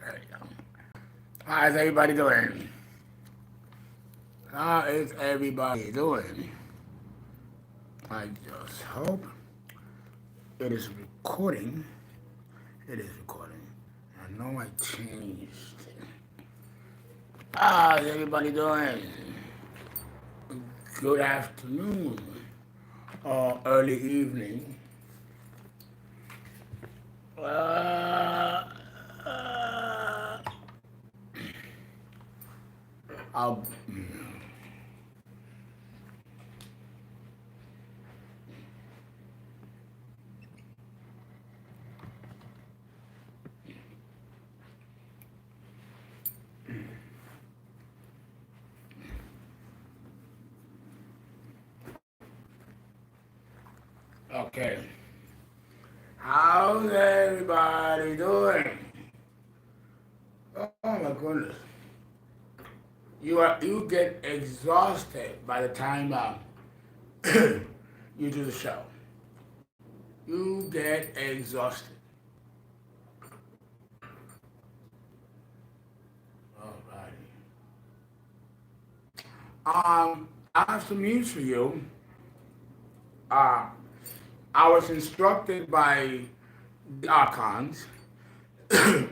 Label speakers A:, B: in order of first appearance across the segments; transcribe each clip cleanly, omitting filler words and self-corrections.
A: There you go. How's everybody doing? How is everybody doing? I just hope it is recording. It is recording. I know I changed. How's everybody doing? Good afternoon or early evening. Uh, uh, I'll, okay. How's everybody doing? Oh my goodness. You get exhausted by the time you do the show. You get exhausted. Alrighty. I have some news for you. Uh, I was instructed by the archons to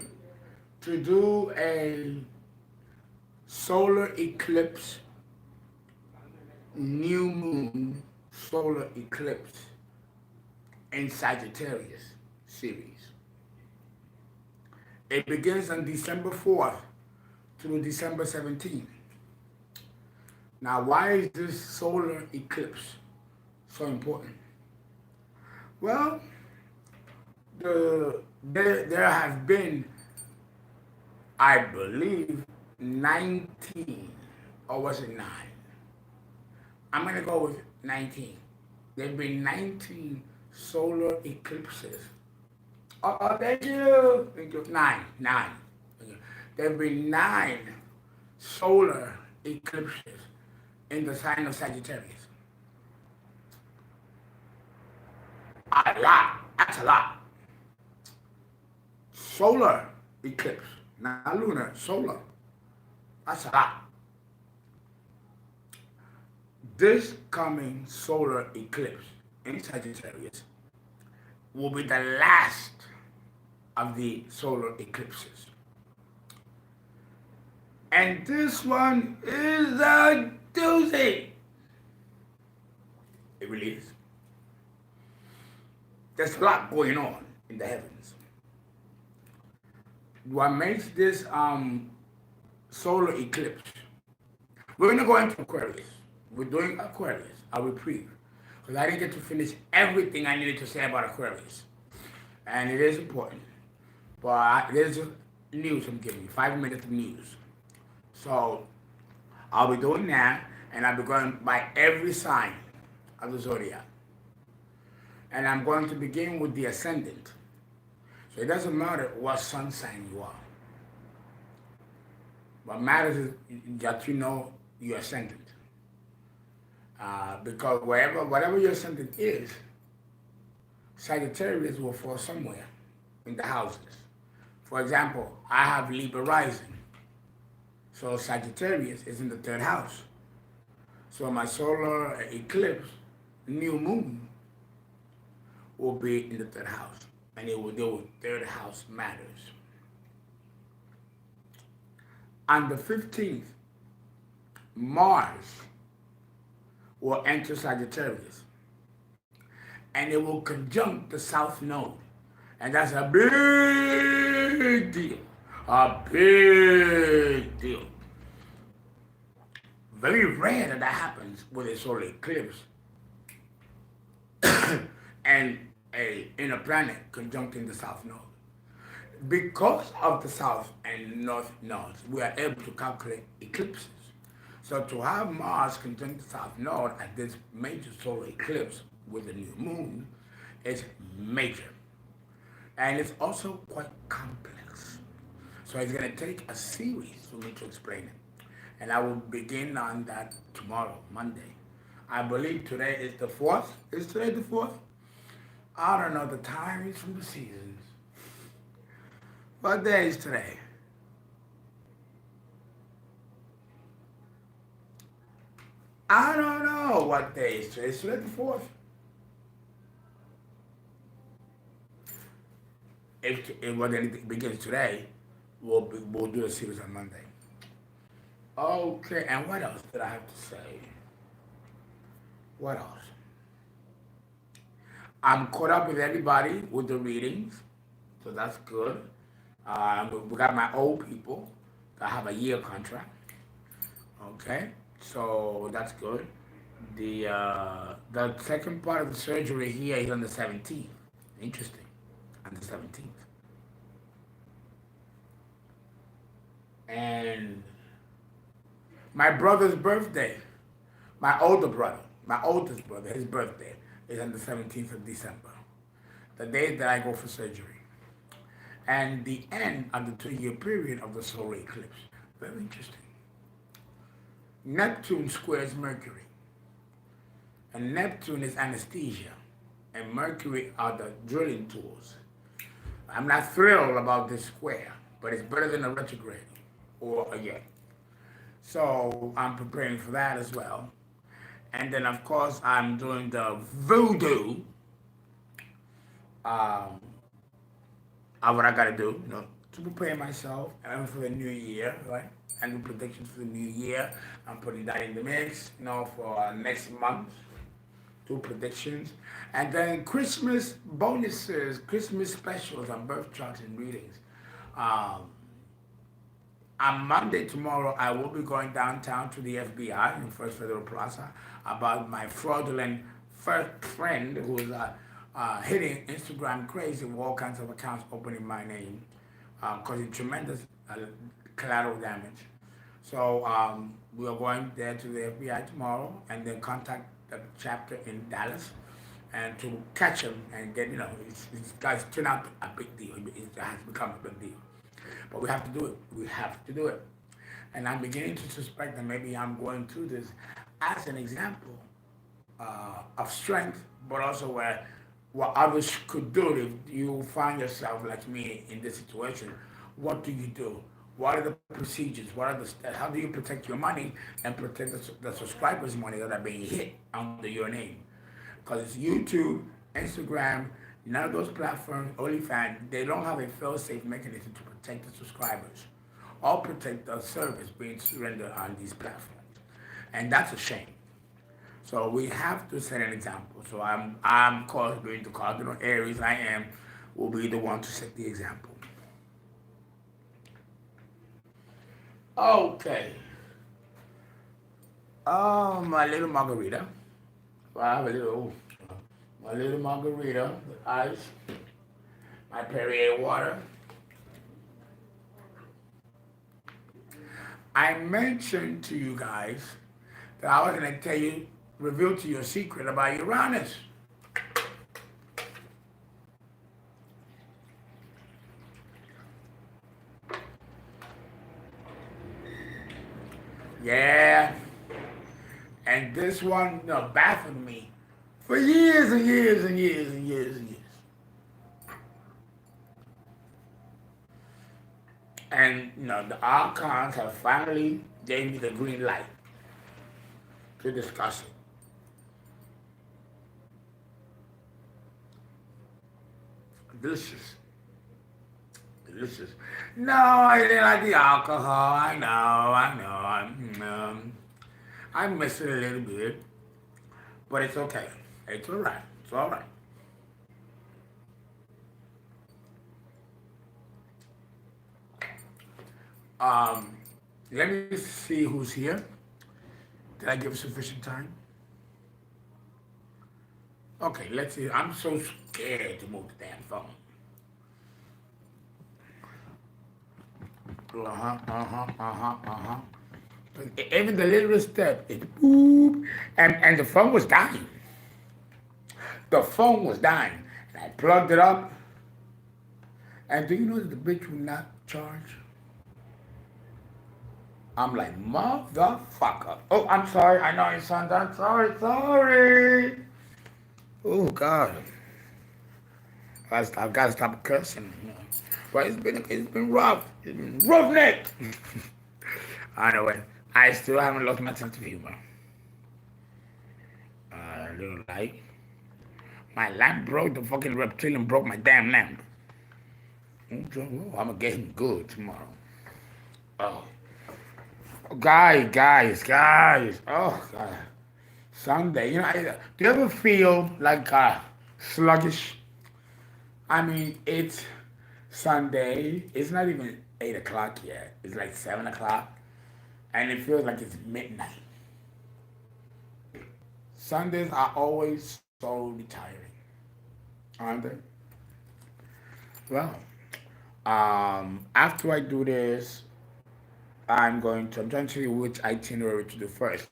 A: do a solar eclipse, new moon solar eclipse in Sagittarius series. It begins on December 4th through December 17th. Now, why is this solar eclipse so important? Well, there have been, I believe, 19, or was it 9? I'm going to go with 19. There have been 19 solar eclipses. Oh, thank you. Thank you. Nine. There have been 9 solar eclipses in the sign of Sagittarius. A lot. That's a lot. Solar eclipse, not lunar, solar. That's a lot. This coming solar eclipse in Sagittarius will be the last of the solar eclipses. And this one is a doozy. It really is. There's a lot going on in the heavens. What makes this solar eclipse, we're going to go into Aquarius. We're doing Aquarius, a reprieve. Because I didn't get to finish everything I needed to say about Aquarius. And it is important. But there's news I'm giving you, 5 minutes of news. So I'll be doing that, and I'll be going by every sign of the zodiac. And I'm going to begin with the ascendant. So it doesn't matter what sun sign you are. What matters is that you know your ascendant. Because whatever your ascendant is, Sagittarius will fall somewhere in the houses. For example, I have Libra rising. So Sagittarius is in the 3rd house. So my solar eclipse, new moon, will be in the 3rd house. And it will deal with 3rd house matters. On the 15th, Mars will enter Sagittarius. And it will conjunct the South Node. And that's a big deal. A big deal. Very rare that happens with a solar eclipse and a inner planet conjuncting the South Node. Because of the South and North nodes, we are able to calculate eclipses. So to have Mars conjunct the South Node at this major solar eclipse with the new moon is major. And it's also quite complex. So it's going to take a series for me to explain it. And I will begin on that tomorrow, Monday. I believe today is the 4th. Is today the 4th? I don't know the time is from the seasons. What day is today? I don't know what day is today. It's today the 4th. If what anything begins today, we'll do a series on Monday. Okay, and what else did I have to say? What else? I'm caught up with everybody with the readings, so that's good. We got my old people that have a year contract. Okay, so that's good. The second part of the surgery here is on the 17th. Interesting, on the 17th. And my brother's birthday, my older brother, my oldest brother, his birthday is on the 17th of December, the day that I go for surgery. And the end of the 2-year period of the solar eclipse. Very interesting. Neptune squares Mercury. And Neptune is anesthesia. And Mercury are the drilling tools. I'm not thrilled about this square, but it's better than a retrograde or a yeah. So I'm preparing for that as well. And then of course I'm doing the voodoo um, what I gotta do, to prepare myself and for the new year, right? And the predictions for the new year. I'm putting that in the mix, for next month. 2 predictions. And then Christmas bonuses, Christmas specials on birth charts and readings. Um, on Monday, tomorrow, I will be going downtown to the FBI in First Federal Plaza about my fraudulent first friend who's hitting Instagram crazy with all kinds of accounts opening my name, causing tremendous collateral damage. So we are going there to the FBI tomorrow and then contact the chapter in Dallas and to catch him and get, it's guys turn out a big deal. It has become a big deal. But we have to do it. We have to do it. And I'm beginning to suspect that maybe I'm going through this as an example of strength, but also where what others could do if you find yourself like me in this situation. What do you do? What are the procedures? What are the steps? How do you protect your money and protect the subscribers' money that are being hit under your name? Because it's YouTube, Instagram, none of those platforms, OnlyFans, they don't have a fail-safe mechanism to protect the subscribers or protect the service being surrendered on these platforms. And that's a shame. So we have to set an example. So I'm called being the cardinal Aries I am, will be the one to set the example. Okay. Oh, my little margarita. I have my little margarita with ice, my Perrier water. I mentioned to you guys that I was going to reveal to you a secret about Uranus. Yeah. And this one baffled me for years and years and years and years and years. And the archons have finally gave me the green light to discuss it. Delicious. Delicious. No, I didn't like the alcohol. I know. I miss it a little bit. But it's okay. It's alright. It's alright. Let me see who's here. Did I give sufficient time? Okay, let's see. I'm so scared to move the damn phone. Even the littlest step, it boop, and the phone was dying. The phone was dying. And I plugged it up. And do you know that the bitch would not charge? I'm like, motherfucker. Oh, I'm sorry. I know it sounds. I'm sorry. Oh God. I've got to stop cursing. But it's been rough. It's been roughneck. Anyway, I still haven't lost my sense of humor. little light. My lamp broke. The fucking reptilian broke my damn lamp. I'm gonna get him good tomorrow. Oh, guys. Oh, God. Sunday. Do you ever feel like sluggish? I mean, it's Sunday. It's not even 8 o'clock yet. It's like 7 o'clock, and it feels like it's midnight. Sundays are always so retiring, aren't they? Well, after I do this, I'm trying to see which itinerary to do first.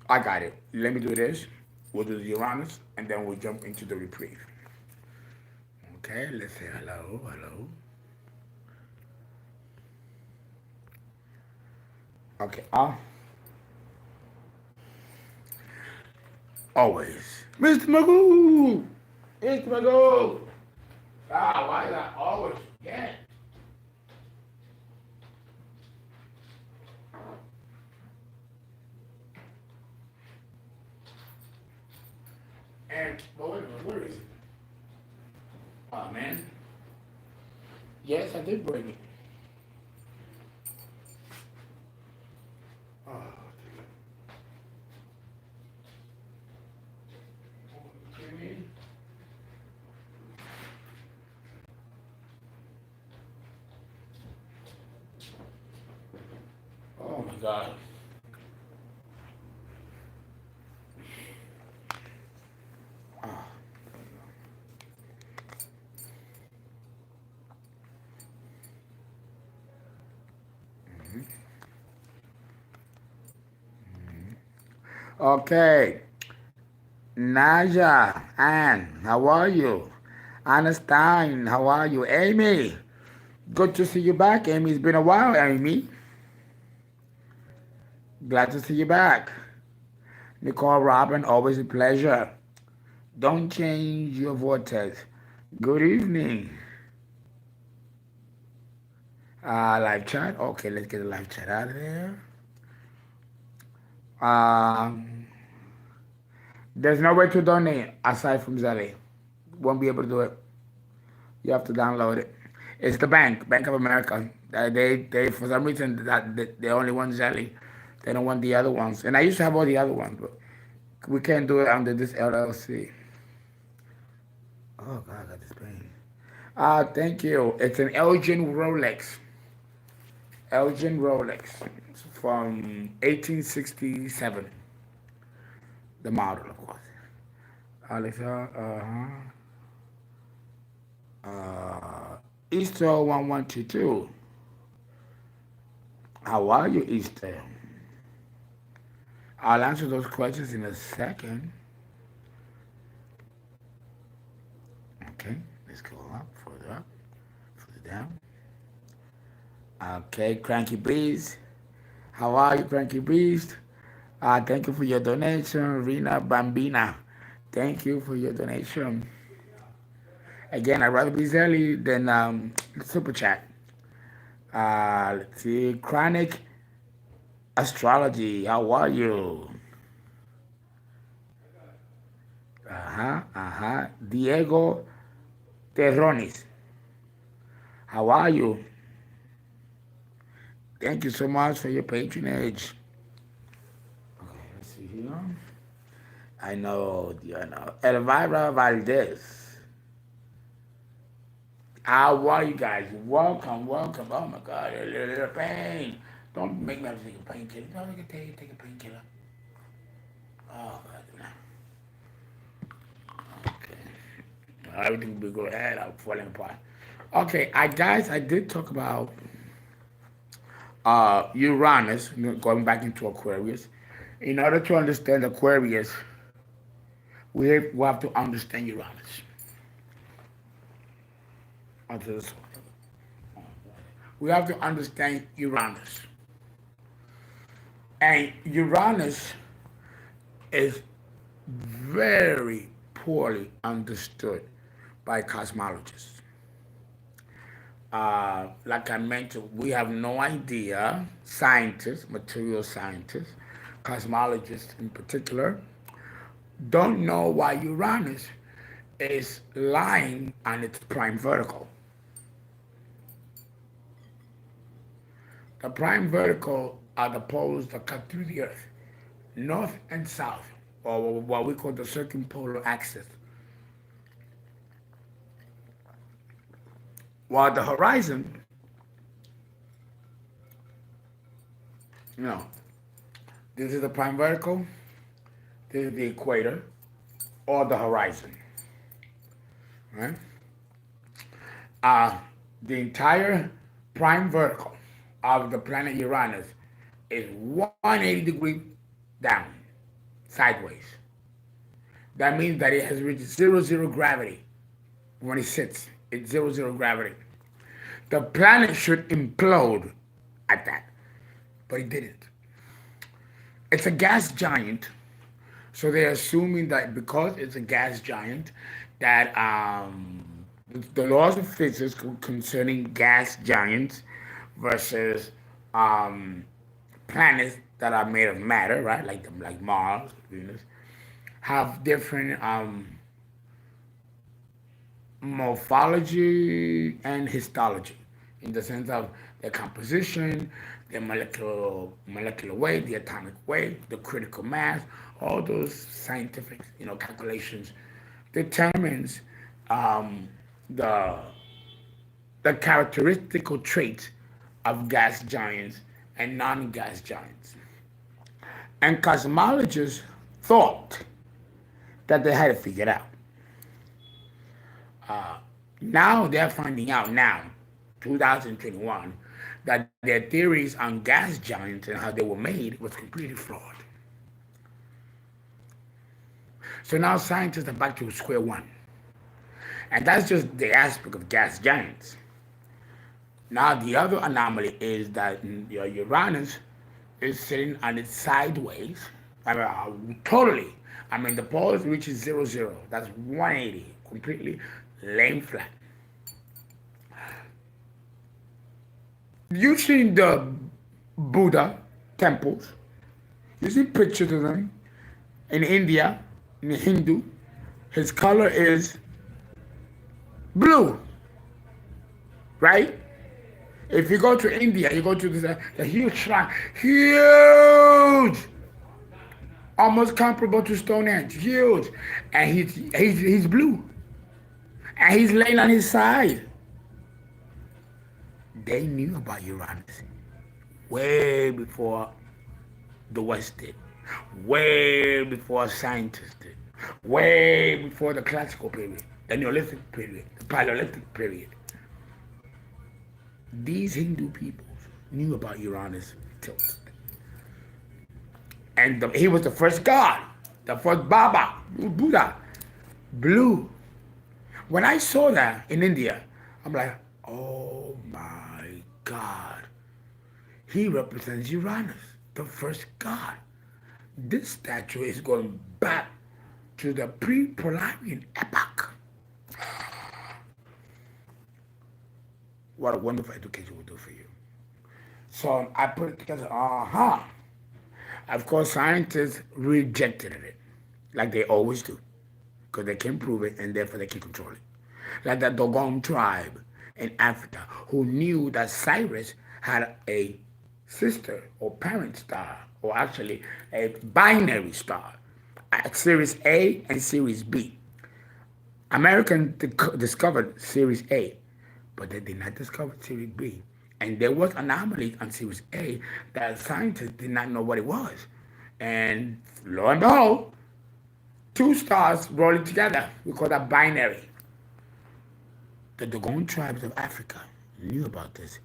A: I got it. Let me do this. We'll do the Uranus, and then we'll jump into the Reprieve. Okay, let's say hello. Okay, always. Mr. Magoo! Mr. Magoo! Why did I always forget? And, but wait a minute, where is it? Oh, man. Yes, I did bring it. Oh, you mean? Oh, my God. Ah. Okay. Naja, Anne, how are you? Anna Stein, how are you? Amy, good to see you back. Amy, it's been a while, Amy. Glad to see you back. Nicole Robin, always a pleasure. Don't change your vortex. Good evening. Live chat. Okay, let's get the live chat out of there. Um, there's no way to donate aside from Zelly. Won't be able to do it. You have to download it. It's the Bank of America. They for some reason they only want Zelly. They don't want the other ones. And I used to have all the other ones, but we can't do it under this LLC. Oh God, I got this pain. Thank you. It's an Elgin Rolex. Elgin Rolex from 1867. The model, of course. Alexa, Easter 1122. How are you, Easter? I'll answer those questions in a second. Okay, let's go up, further down. Okay, Cranky Beast. How are you, Cranky Beast? Thank you for your donation, Rina Bambina. Thank you for your donation. Again, I'd rather be Zelly than Super Chat. Let's see, Chronic Astrology. How are you? Diego Terronis. How are you? Thank you so much for your patronage. Okay, let's see here. I know. Elvira Valdez. How are you guys? Welcome. Oh my God, a little pain. Don't make me have to take a painkiller. No, I can take a painkiller. Oh God, no. Okay. Everything will be good. I'm falling apart. Okay, I did talk about Uranus, going back into Aquarius. In order to understand Aquarius, we have to understand Uranus. We have to understand Uranus. And Uranus is very poorly understood by cosmologists. Like I mentioned, we have no idea, scientists, material scientists, cosmologists in particular, don't know why Uranus is lying on its prime vertical. The prime vertical are the poles that cut through the Earth, north and south, or what we call the circumpolar axis. While the horizon, you know, this is the prime vertical, this is the equator, or the horizon. Right? The entire prime vertical of the planet Uranus is 180 degrees down, sideways. That means that it has reached zero gravity when it sits. It's zero gravity. The planet should implode at that, but it didn't. It's a gas giant, so they're assuming that because it's a gas giant, that the laws of physics concerning gas giants versus planets that are made of matter, right? Like Mars, Venus, have different morphology and histology, in the sense of their composition, their molecular weight, the atomic weight, the critical mass, all those scientific calculations determines the characteristical traits of gas giants and non-gas giants. And cosmologists thought that they had it figured out. Now they're finding out now, 2021, that their theories on gas giants and how they were made was completely flawed. So now scientists are back to square one. And that's just the aspect of gas giants. Now the other anomaly is that Uranus is sitting on its sideways. I mean, totally. I mean, the pole reaches zero. That's 180, completely laying flat. You've seen the Buddha temples. You see pictures of them in India, in Hindu. His color is blue, right? If you go to India, you go to the huge shrine, huge, almost comparable to Stonehenge, huge, and he's blue, and he's laying on his side. They knew about Uranus way before the West did, way before scientists did, way before the classical period, the Neolithic period, the Paleolithic period. These Hindu peoples knew about Uranus tilts. And he was the first god, the first Baba, Buddha, blue. When I saw that in India, I'm like, oh my God. He represents Uranus, the first god. This statue is going back to the pre-Polarian epoch. What a wonderful education will do for you. So I put it together, Of course, scientists rejected it, like they always do, because they can't prove it and therefore they can control it. Like the Dogon tribe in Africa, who knew that Cyrus had a sister or parent star, or actually a binary star, Series A and Series B. Americans discovered Series A, but they did not discover Series B. And there was anomalies on Series A that scientists did not know what it was. And lo and behold, two stars rolling together. We call that binary. The Dogon tribes of Africa knew about this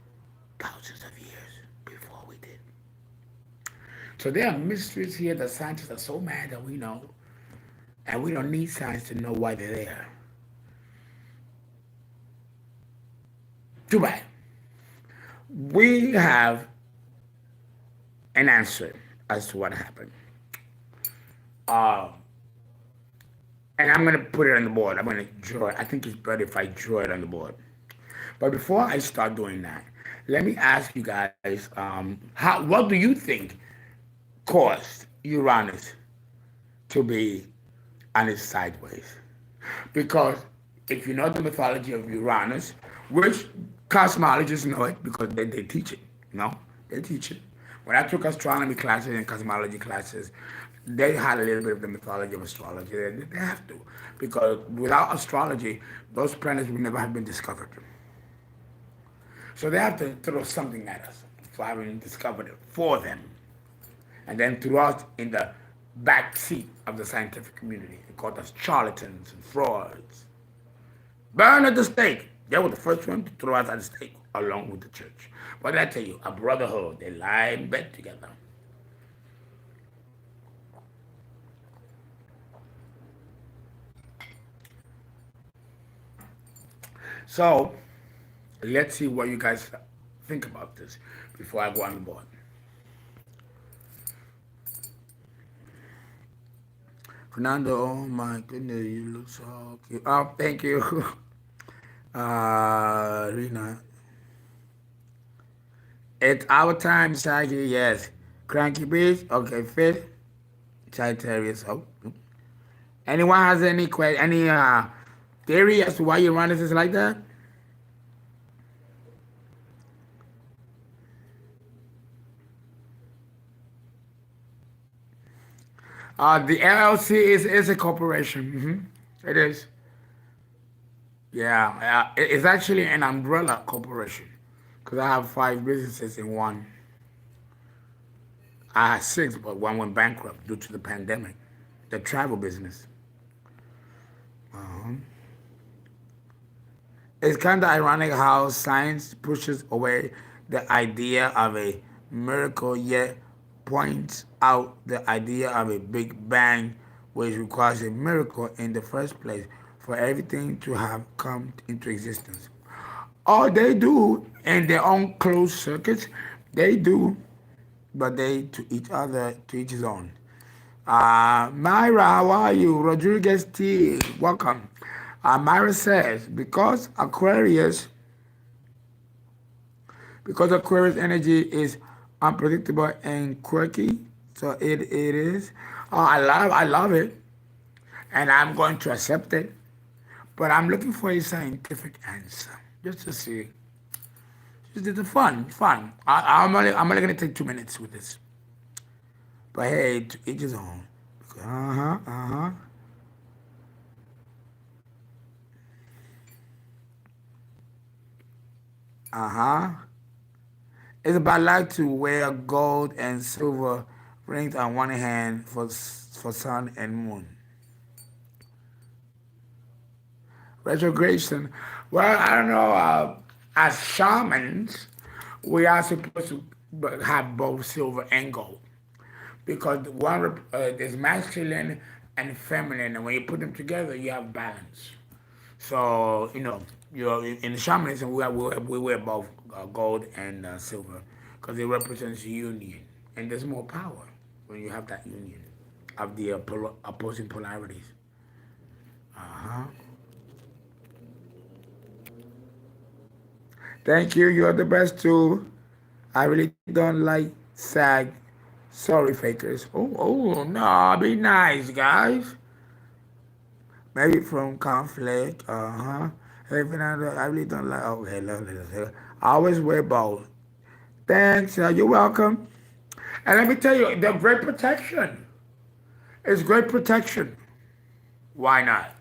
A: thousands of years before we did. So there are mysteries here that scientists are so mad that we know. And we don't need science to know why they're there. Too bad. We have an answer as to what happened. And I'm going to put it on the board. I'm going to draw it. I think it's better if I draw it on the board. But before I start doing that, let me ask you guys, what do you think caused Uranus to be and it's sideways. Because if you know the mythology of Uranus, which cosmologists know it because they teach it, you know, they teach it. When I took astronomy classes and cosmology classes, they had a little bit of the mythology of astrology. They have to, because without astrology, those planets would never have been discovered. So they have to throw something at us for having discovered it for them. And then threw us in the back seat of the scientific community. They called us charlatans and frauds. Burn at the stake. They were the first one to throw us at the stake along with the church. What did I tell you? A brotherhood. They lie in bed together. So let's see what you guys think about this before I go on board. Fernando, oh my goodness, you look so cute. Oh, thank you. Rina. It's our time, Shaggy, yes. Cranky Beach, okay, fit. Sagittarius, oh. Anyone has any theory as to why Uranus is like that? The LLC is a corporation. It is. Yeah, it's actually an umbrella corporation because I have 5 businesses in one. I had six, but one went bankrupt due to the pandemic. The travel business. It's kind of ironic how science pushes away the idea of a miracle, yet points out the idea of a big bang, which requires a miracle in the first place for everything to have come into existence. All they do in their own closed circuits, they do, but they to each other, to each his own. Myra, how are you? Rodriguez T, welcome. Myra says, because Aquarius energy is unpredictable and quirky, so it is. I love it, and I'm going to accept it. But I'm looking for a scientific answer, just to see. Just the fun. I'm only gonna take 2 minutes with this. But hey, to each his own. Uh huh. Uh huh. It's about like to wear gold and silver rings on one hand for sun and moon. Retrogression. Well, I don't know. As shamans, we are supposed to have both silver and gold because one is masculine and feminine, and when you put them together, you have balance. So you're in shamanism. We wear both gold and silver because it represents union, and there's more power when you have that union of the opposing polarities. Uh huh. Thank you. You're the best too. I really don't like SAG. Sorry, fakers. Oh, no. Be nice, guys. Maybe from conflict. Uh huh. Hey, Fernando, I really don't like. Okay, I always wear both. Thanks. You're welcome. And let me tell you, the great protection is great protection. Why not?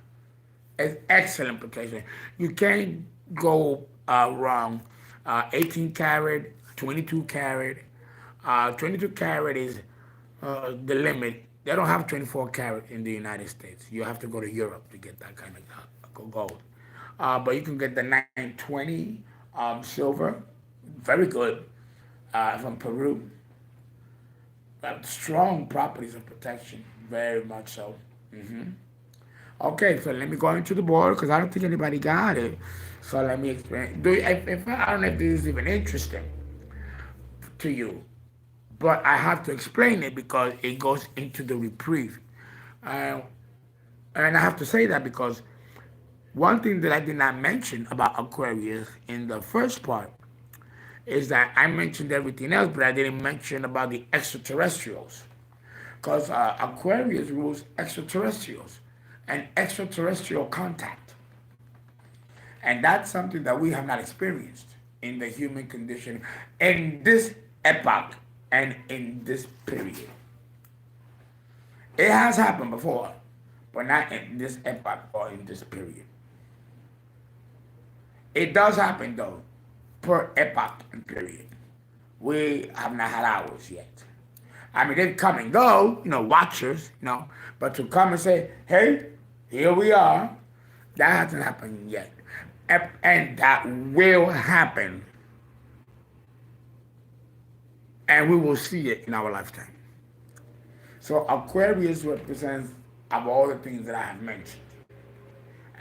A: It's excellent protection. You can't go wrong. 18 carat, 22 carat. 22 carat is the limit. They don't have 24 carat in the United States. You have to go to Europe to get that kind of gold. But you can get the 920 silver, very good, from Peru. Strong properties of protection, very much so. Okay, so let me go into the board because I don't think anybody got it. So let me explain. If I don't know if this is even interesting to you, but I have to explain it because it goes into the reprieve. Uh, and I have to say that because one thing that I did not mention about Aquarius in the first part is that I mentioned everything else, but I didn't mention about the extraterrestrials. Because Aquarius rules extraterrestrials. an extraterrestrial contact. And that's something that we have not experienced in the human condition in this epoch and in this period. It has happened before, but not in this epoch or in this period. It does happen though, per epoch and period. We have not had ours yet. I mean, they come and go, watchers, but to come and say, hey, here we are, that hasn't happened yet. And that will happen. And we will see it in our lifetime. So Aquarius represents of all the things that I have mentioned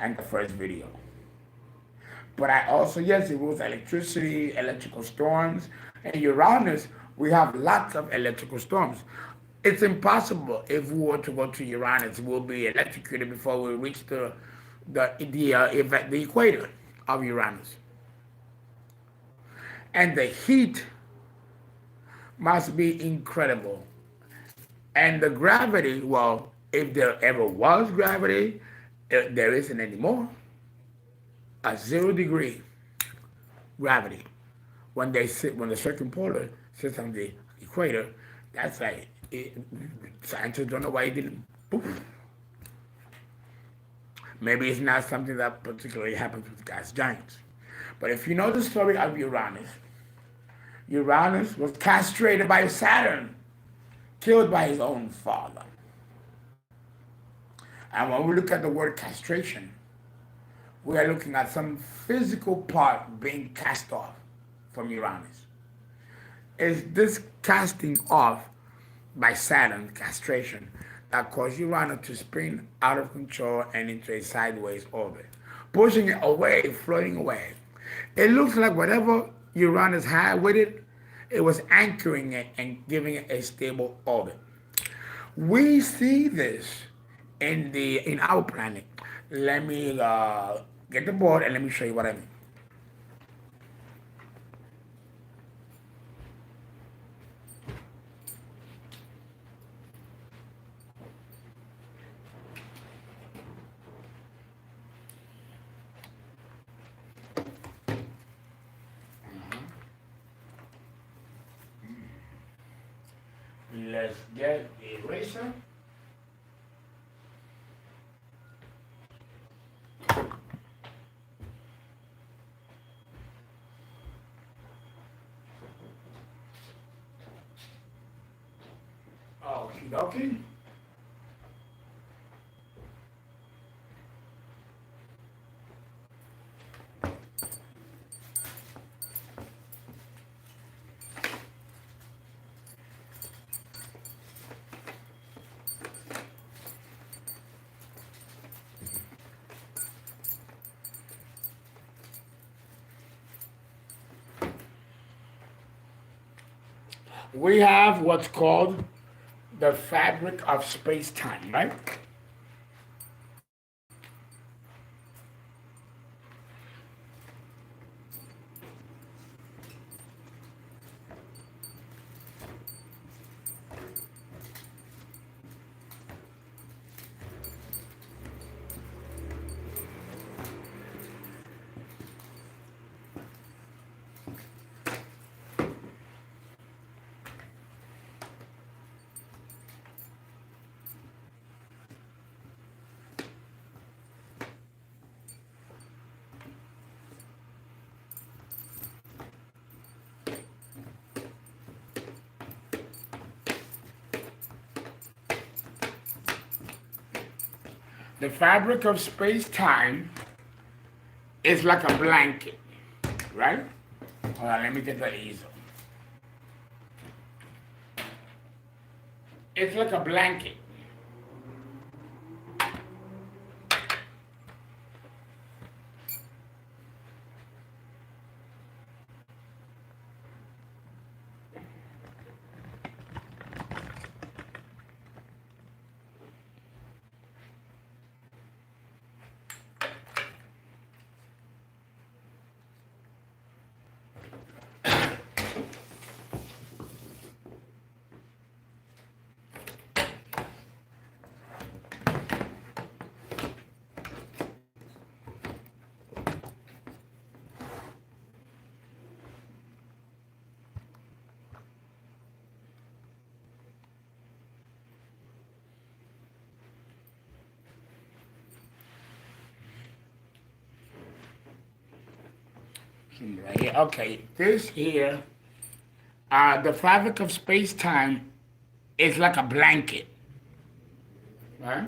A: in the first video. But I also, yes, it was electricity, electrical storms, and Uranus, we have lots of electrical storms. It's impossible if we were to go to Uranus, we'll be electrocuted before we reach the equator of Uranus. And the heat must be incredible. And the gravity, well, if there ever was gravity, there isn't anymore. A 0 degree gravity. When the circumpolar sits on the equator, that's like, scientists don't know why it didn't poof. Maybe it's not something that particularly happens with gas giants. But if you know the story of Uranus, Uranus was castrated by Saturn, killed by his own father. And when we look at the word castration, we are looking at some physical part being cast off from Uranus. It's this casting off by Saturn, castration, that caused Uranus to spin out of control and into a sideways orbit, pushing it away, floating away. It looks like whatever Uranus had with it, it was anchoring it and giving it a stable orbit. We see this in our planet. Let me get the board and let me show you what I mean. Let's get the eraser. Okie dokie. We have what's called the fabric of space-time, right? The fabric of space-time is like a blanket, right? Hold on, let me get the easel. It's like a blanket. Right here. Okay, this here, the fabric of space-time is like a blanket, right?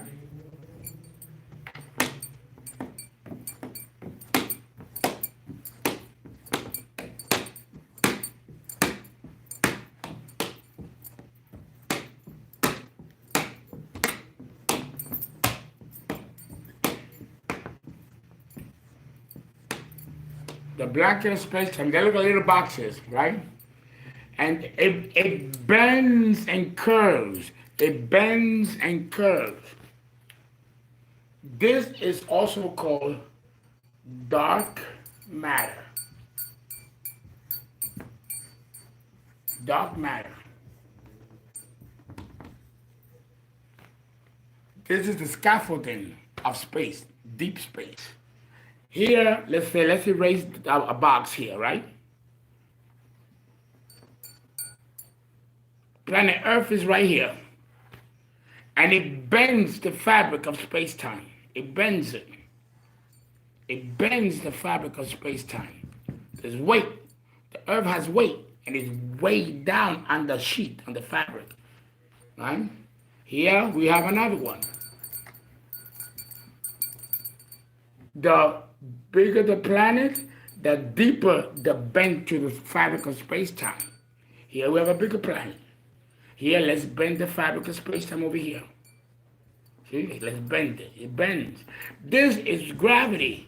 A: The blanket of space-time, they look like little boxes, right? And it bends and curves. It bends and curves. This is also called dark matter. Dark matter. This is the scaffolding of space, deep space. Here, let's erase a box here, right? Planet Earth is right here. And it bends the fabric of space-time. It bends it. It bends the fabric of space-time. There's weight. The Earth has weight, and it's weighed down on the sheet, on the fabric. Right? Here we have another one. The bigger the planet, the deeper the bend to the fabric of space-time. Here we have a bigger planet. Here, let's bend the fabric of space-time over here. See, let's bend it. It bends. This is gravity.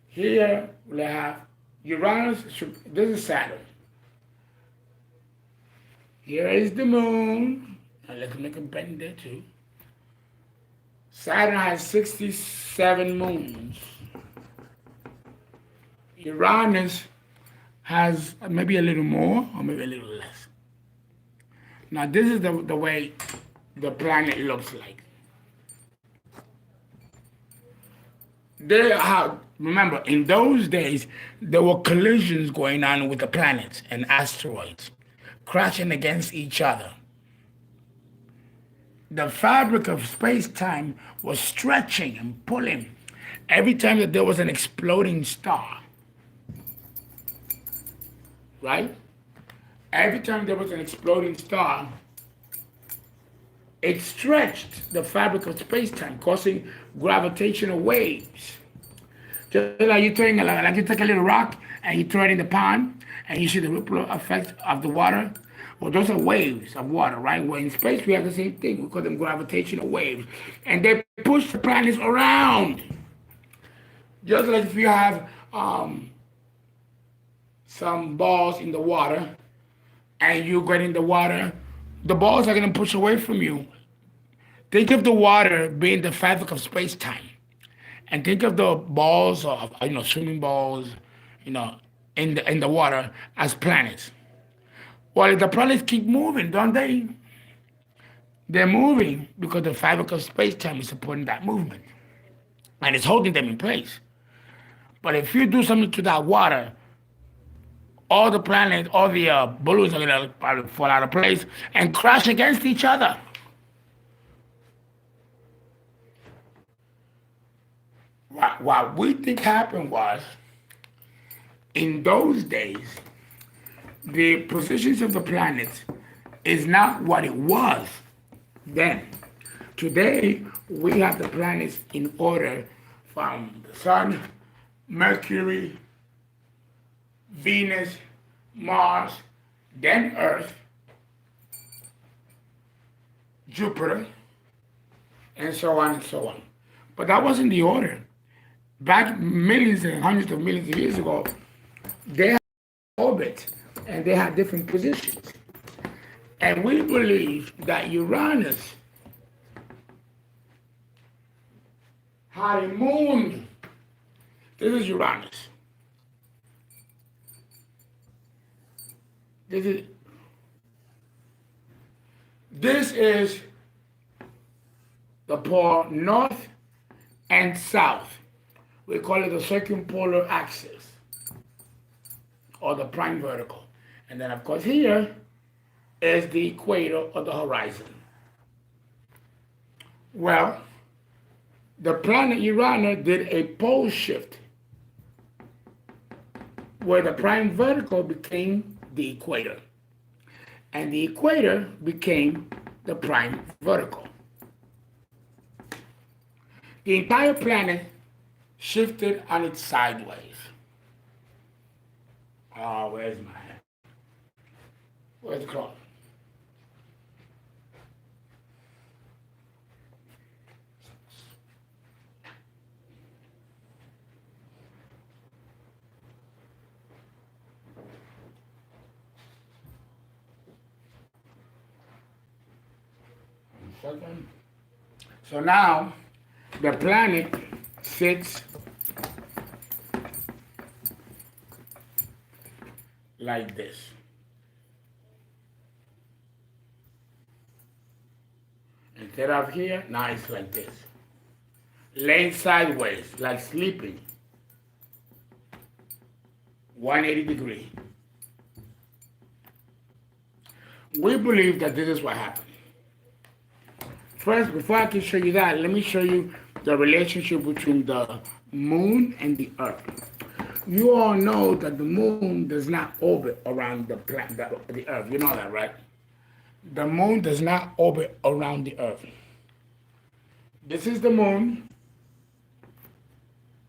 A: Here we have Uranus. This is Saturn. Here is the moon. And let's make a bend there too. Saturn has 67 moons. Uranus has maybe a little more or maybe a little less. Now this is the way the planet looks like. Remember, in those days, there were collisions going on with the planets and asteroids, crashing against each other. The fabric of space-time was stretching and pulling every time that there was an exploding star. Right? Every time there was an exploding star, it stretched the fabric of space-time, causing gravitational waves. Just like you take a little rock and you throw it in the pond, and you see the ripple effect of the water. Well, those are waves of water, right? Well, in space, we have the same thing. We call them gravitational waves. And they push the planets around. Just like if you have some balls in the water, and you get in the water, the balls are going to push away from you. Think of the water being the fabric of space-time. And think of the balls, of swimming balls, in the water as planets. Well, the planets keep moving, don't they? They're moving because the fabric of space-time is supporting that movement. And it's holding them in place. But if you do something to that water, all the planets, all the balloons are going to probably fall out of place and crash against each other. What we think happened was, in those days, the positions of the planets is not what it was then. Today, we have the planets in order from the Sun, Mercury, Venus, Mars, then Earth, Jupiter, and so on and so on. But that wasn't the order. Back millions and hundreds of millions of years ago, they had orbits and they had different positions. And we believe that Uranus had a moon. This is Uranus. This is the pole north and south. We call it the circumpolar axis, or the prime vertical. And then, of course, here is the equator or the horizon. Well, the planet Uranus did a pole shift where the prime vertical became the equator, and the equator became the prime vertical. The entire planet shifted on its sideways. Oh, where's my hand? Where's the cloth? So now the planet sits like this. Instead of here, now it's like this. Laying sideways, like sleeping. 180 degrees. We believe that this is what happened. First, before I can show you that, let me show you the relationship between the moon and the earth. You all know that the moon does not orbit around the earth. You know that, right? The moon does not orbit around the earth. This is the moon,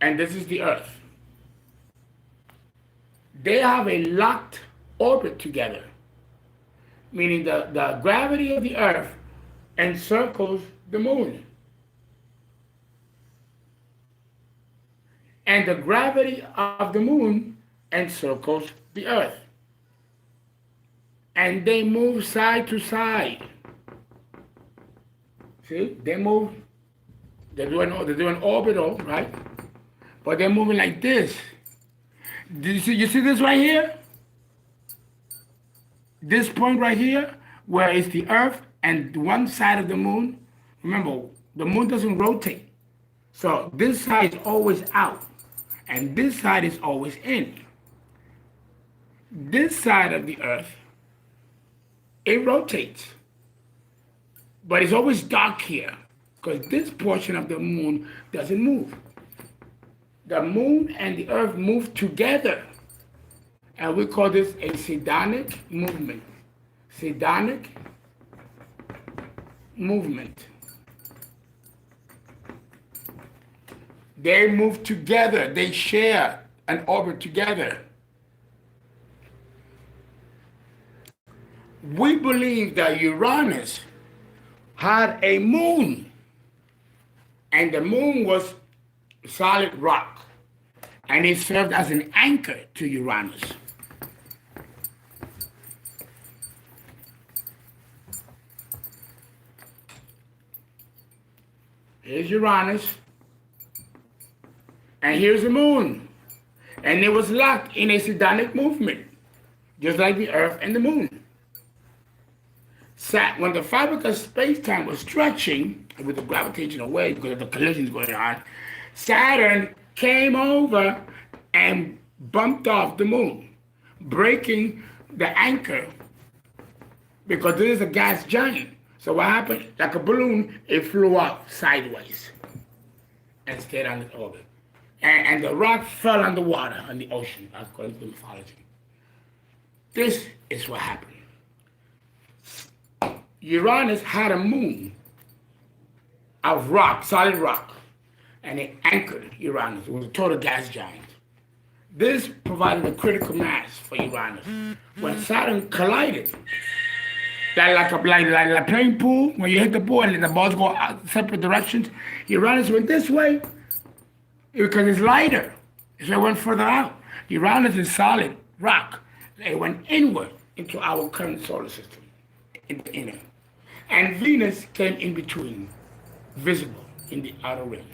A: and this is the earth. They have a locked orbit together, meaning the gravity of the earth encircles the moon. And the gravity of the moon encircles the earth. And they move side to side. See, they move, they're doing orbital, right? But they're moving like this. You see this right here? This point right here, where it's the earth and one side of the moon. Remember, the moon doesn't rotate. So this side is always out, and this side is always in. This side of the earth, it rotates, but it's always dark here, because this portion of the moon doesn't move. The moon and the earth move together, and we call this a Sidonic movement. Sidonic movement. They move together. They share an orbit together. We believe that Uranus had a moon, and the moon was solid rock, and it served as an anchor to Uranus. Here's Uranus, and here's the moon, and it was locked in a Sidonic movement, just like the Earth and the moon. When the fabric of space-time was stretching with the gravitational wave because of the collisions going on, Saturn came over and bumped off the moon, breaking the anchor, because this is a gas giant. So what happened? Like a balloon, it flew up sideways and stayed on its orbit. And the rock fell on the water, on the ocean, according to mythology. This is what happened. Uranus had a moon of rock, solid rock, and it anchored Uranus. It was a total gas giant. This provided a critical mass for Uranus. When Saturn collided, like a playing pool, when you hit the ball and the balls go out separate directions, Uranus went this way because it's lighter. So it went further out. Uranus is solid rock. It went inward into our current solar system, in the inner. And Venus came in between, visible in the outer ring.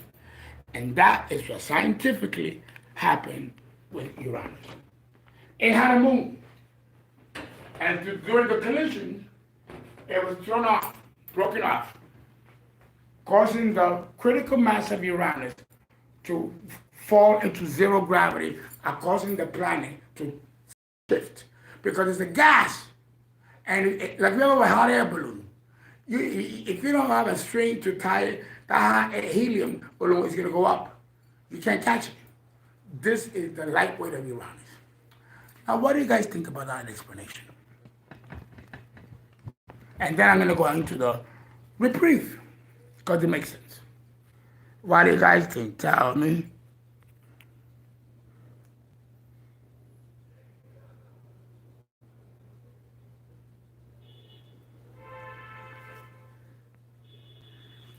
A: And that is what scientifically happened with Uranus. It had a moon. And during the collision, it was thrown off, broken off, causing the critical mass of Uranus to fall into zero gravity and causing the planet to shift. Because it's a gas. And like we have a hot air balloon. If you don't have a string to tie it, the helium balloon is going to go up. You can't catch it. This is the light weight of Uranus. Now, what do you guys think about that explanation? And then I'm going to go into the reprieve, because it makes sense. What do you guys think? Tell me.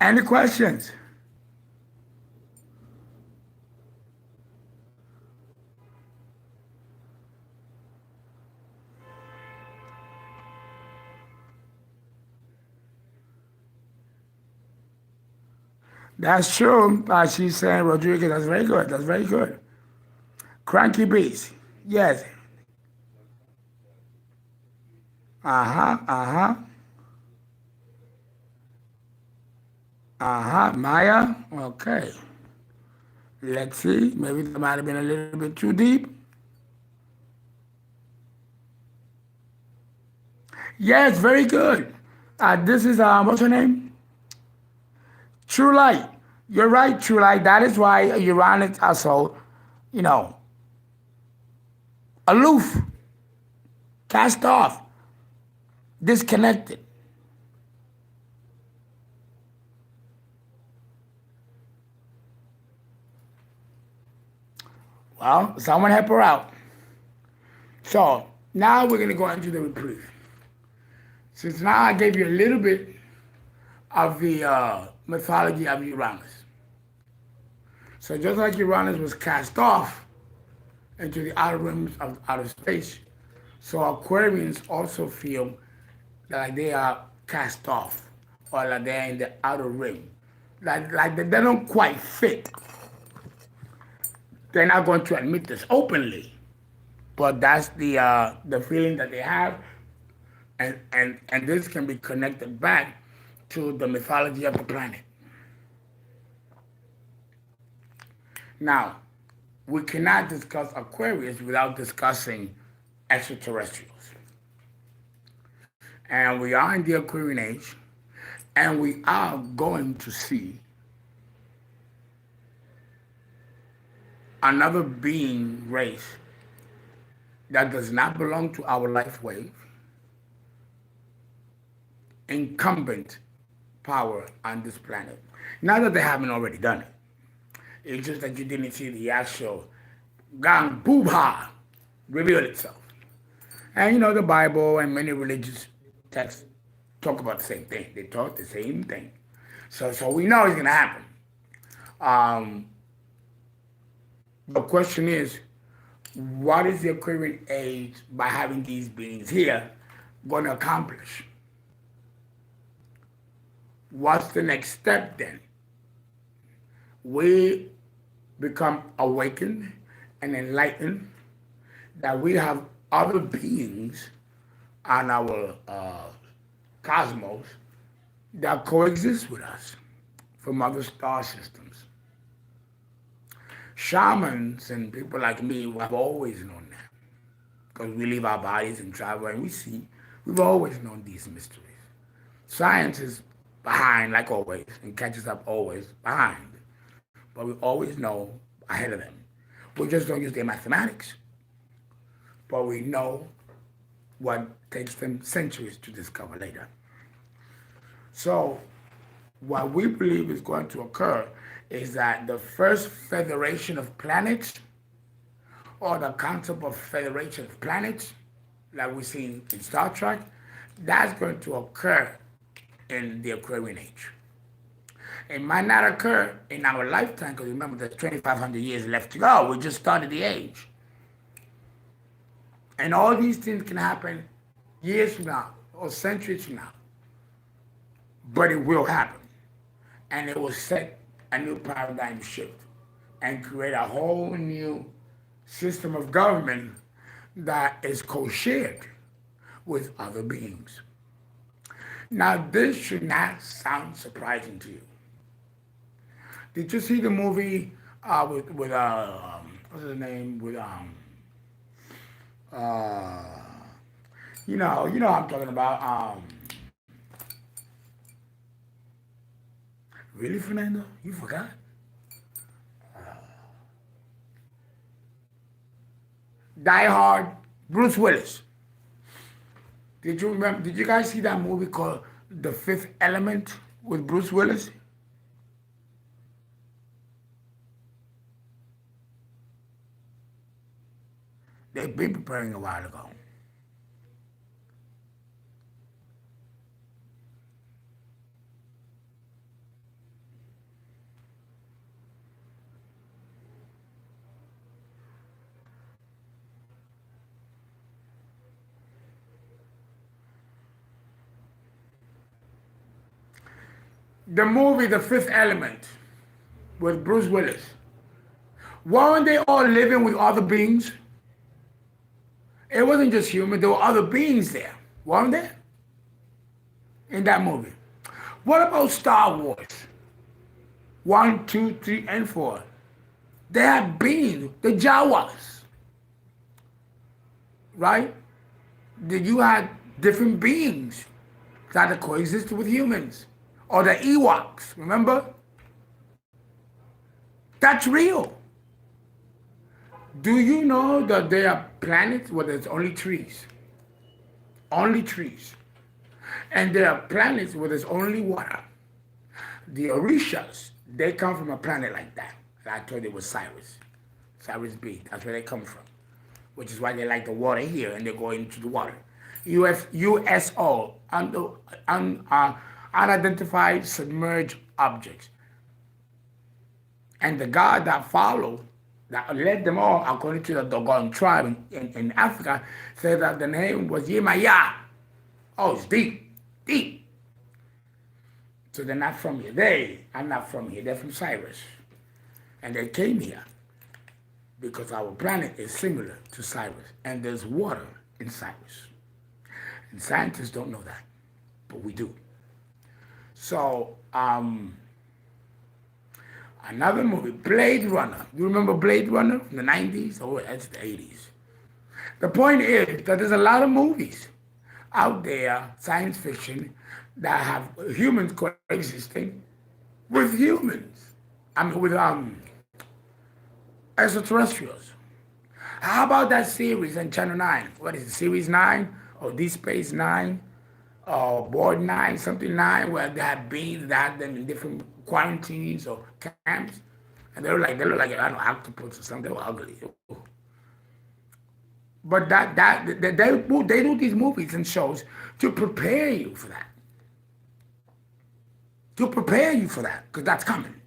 A: Any questions? That's true. She's saying, Rodriguez, that's very good. That's very good. Cranky beast. Yes. Uh-huh. Uh-huh. Uh-huh. Maya. Okay. Let's see. Maybe that might have been a little bit too deep. Yes, very good. This is, what's her name? True Light. You're right, True Light. That is why Uranus are so, you know, aloof, cast off, disconnected. Well, someone help her out. So now we're going to go into the reprieve. Since now I gave you a little bit of the mythology of Uranus. So just like Uranus was cast off into the outer rims of outer space, so Aquarians also feel that they are cast off, or that they're in the outer rim. Like they don't quite fit. They're not going to admit this openly, but that's the feeling that they have, and this can be connected back to the mythology of the planet. Now, we cannot discuss Aquarius without discussing extraterrestrials. And we are in the Aquarian age, and we are going to see another being race that does not belong to our life wave, incumbent power on this planet. Not that they haven't already done it. It's just that you didn't see the actual gang boobha reveal itself. And you know, the Bible and many religious texts talk about the same thing. They talk the same thing. So we know it's going to happen. Um, the question is, what is the Aquarian age, by having these beings here, going to accomplish? What's the next step then? We become awakened and enlightened that we have other beings on our cosmos that coexist with us from other star systems. Shamans and people like me have always known that, because we leave our bodies and travel and we see. We've always known these mysteries. Science is behind, like always, and catches up always behind. But we always know ahead of them. We just don't use their mathematics. But we know what takes them centuries to discover later. So, what we believe is going to occur is that the first federation of planets, or the concept of federation of planets, like we see in Star Trek, that's going to occur in the Aquarian age. It might not occur in our lifetime, because remember there's 2,500 years left to go. We just started the age. And all these things can happen years from now or centuries from now. But it will happen. And it will set a new paradigm shift and create a whole new system of government that is co-shared with other beings. Now, this should not sound surprising to you. Did you see the movie with what's his name, with uh you know what I'm talking about, Really, Fernando? You forgot? Die Hard, Bruce Willis. Did you remember? Did you guys see that movie called The Fifth Element with Bruce Willis? They've been preparing a while ago. The movie The Fifth Element with Bruce Willis. Weren't they all living with other beings? It wasn't just human, there were other beings there, weren't there? In that movie. What about Star Wars? 1, 2, 3, and 4. They had beings, the Jawas, right? Did you have different beings that coexisted with humans? Or the Ewoks, remember? That's real. Do you know that there are planets where there's only trees? Only trees. And there are planets where there's only water. The Orishas, they come from a planet like that. And I told you it was Cyrus. Cyrus B. That's where they come from. Which is why they like the water here and they go into the water. USO, unidentified submerged objects. And the god that followed, that led them all, according to the Dogon tribe in Africa, said that the name was Yemaya. Oh, it's deep, deep. So they're not from here. They are not from here. They're from Cyrus. And they came here because our planet is similar to Cyrus. And there's water in Cyrus. And scientists don't know that, but we do. So, another movie, Blade Runner. You remember Blade Runner from the 90s? Oh, that's the 80s. The point is that there's a lot of movies out there, science fiction, that have humans coexisting with humans. I mean, with extraterrestrials. How about that series on Channel 9? What is it, Series 9? Or Deep Space 9? Or Board 9, something 9, where they have beings that have them in different quarantines or camps. And they look like, I don't know, octopus or something. They were ugly. But they do these movies and shows to prepare you for that. To prepare you for that, because that's coming.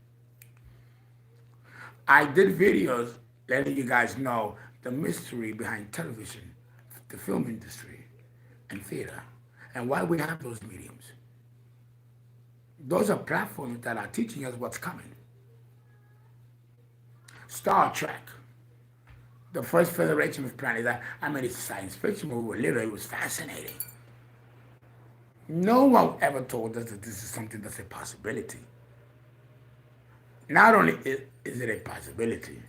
A: I did videos letting you guys know the mystery behind television, the film industry, and theater, and why we have those mediums. Those are platforms that are teaching us what's coming. Star Trek, the first Federation of Planets. I mean, it's a science fiction movie, but literally it was fascinating. No one ever told us that this is something that's a possibility. Not only is it a possibility,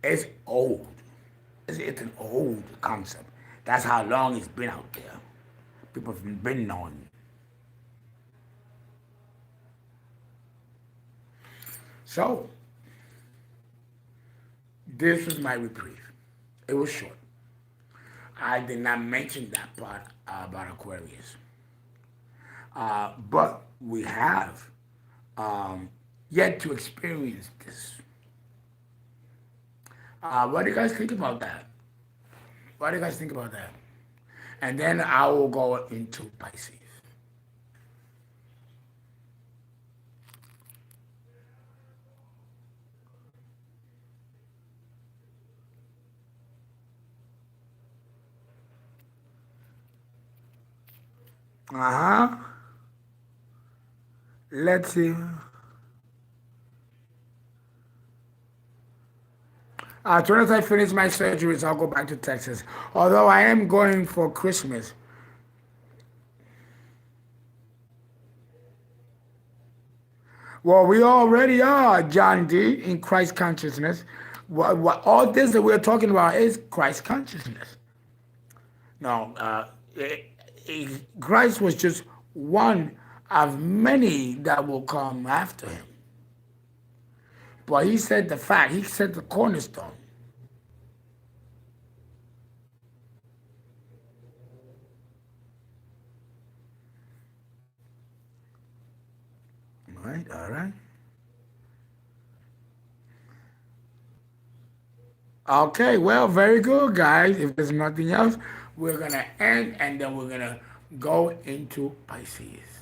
A: it's old. It's an old concept. That's how long it's been out there. People have been knowing. So, this was my reprieve. It was short. I did not mention that part about Aquarius. But we have yet to experience this. What do you guys think about that? What do you guys think about that? And then I will go into Pisces. Uh-huh. Let's see. As soon as I finish my surgeries, I'll go back to Texas. Although I am going for Christmas. Well, we already are, John D, in Christ consciousness. All this that we're talking about is Christ consciousness. No, Christ was just one of many that will come after him. But he said the fact, he said the cornerstone. All right, all right. Okay, well, very good, guys. If there's nothing else, we're going to end and then we're going to go into Pisces.